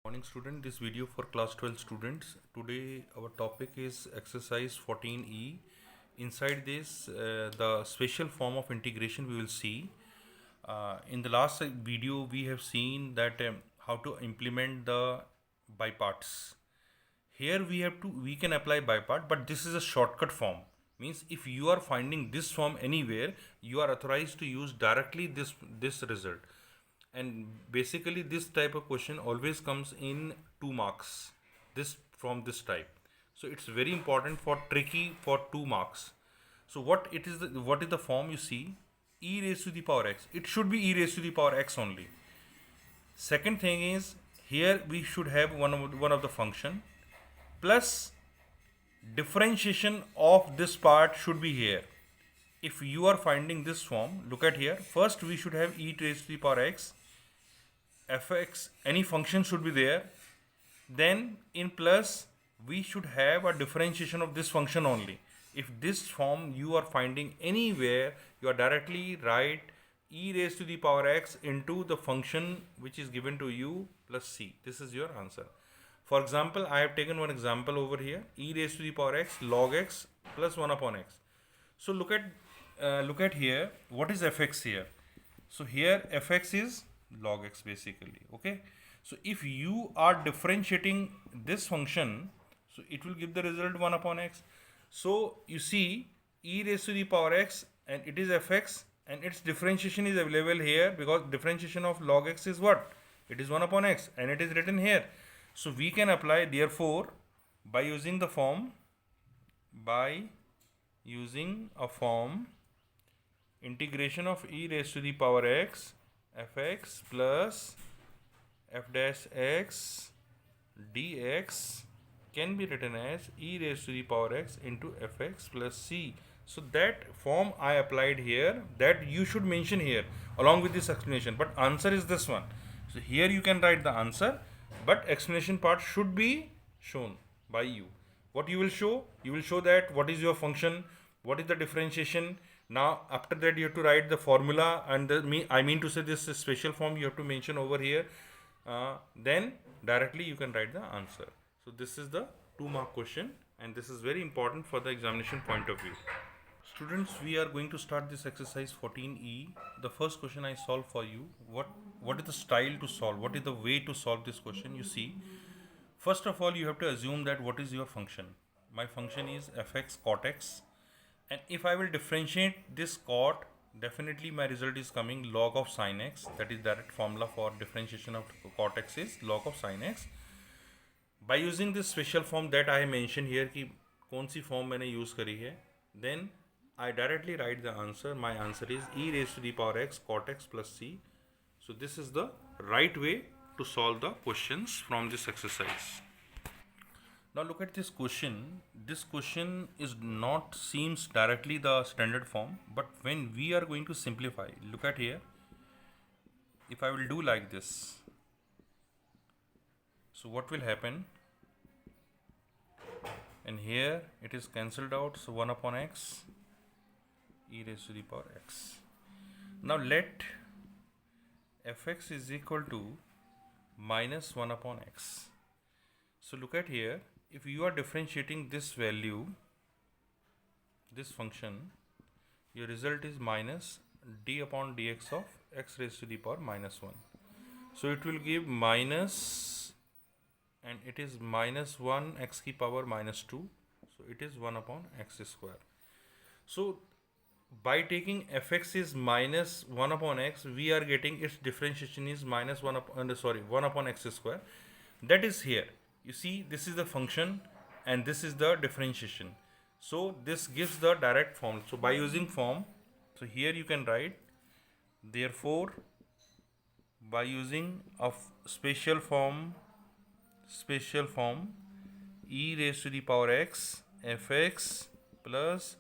Morning student, this video for class 12 students. Today our topic is exercise 14e. Inside this the special form of integration we will see. In the last video we have seen that how to implement the by parts. Here we can apply by part, but this is a shortcut form. Means if you are finding this form anywhere, you are authorized to use directly this result. And basically this type of question always comes in 2 marks, this from this type. So it's very important for tricky for 2 marks. So what is the form? You see, e raised to the power x, it should be e raised to the power x only. Second thing is, here we should have one of the function plus differentiation of this part should be here. If you are finding this form, look at here, first we should have e raised to the power x, fx, any function should be there. Then in plus we should have a differentiation of this function only. If this form you are finding anywhere, you are directly write e raised to the power x into the function which is given to you plus c. This is your answer. For example, I have taken one example over here, e raised to the power x log x plus 1 upon x. So look at here, what is fx here? So here fx is log x basically. Okay, so if you are differentiating this function, so it will give the result 1 upon x. So you see, e raised to the power x and it is fx, and its differentiation is available here because differentiation of log x is what? It is 1 upon x, and it is written here. So we can apply, therefore, by using a form integration of e raised to the power x fx plus f dash x dx can be written as e raised to the power x into fx plus c. So that form I applied here, that you should mention here along with this explanation, but answer is this one. So here you can write the answer, but explanation part should be shown by you. What you will show? You will show that what is your function, what is the differentiation. Now after that you have to write the formula, and I mean to say this special form you have to mention over here. Then directly you can write the answer. So this is the 2 mark question, and this is very important for the examination point of view. Students, we are going to start this exercise 14e. The first question I solve for you. What is the style to solve? What is the way to solve this question? You see, first of all you have to assume that what is your function. My function is fx cot x, and if I will differentiate this cot, definitely my result is coming log of sin x. That is direct formula for differentiation of cot x is log of sin x. By using this special form that I mentioned here कि कौन सी form मैंने use करी है, then I directly write the answer. My answer is e raised to the power x cot x plus c. So this is the right way to solve the questions from this exercise. Now look at this question. This question is not seems directly the standard form, but when we are going to simplify, look at here. If I will do like this, so what will happen? And here it is cancelled out, so 1 upon x e raised to the power x. Now let fx is equal to minus 1 upon x. So look at here, if you are differentiating this value, this function, your result is minus d upon dx of x raised to the power minus 1. So it will give minus, and it is minus 1 x की power minus 2. So it is 1 upon x square. So by taking fx is minus 1 upon x, we are getting its differentiation is minus 1 upon x square. That is here. You see, this is the function and this is the differentiation. So this gives the direct form. So by using form, so here you can write, therefore by using a special form e raised to the power x fx plus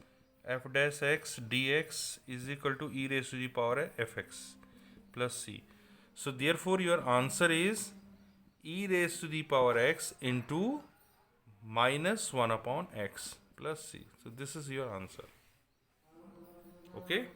f dash x dx is equal to e raised to the power fx plus c. So therefore your answer is e raised to the power x into minus 1 upon x plus c. So this is your answer. Okay.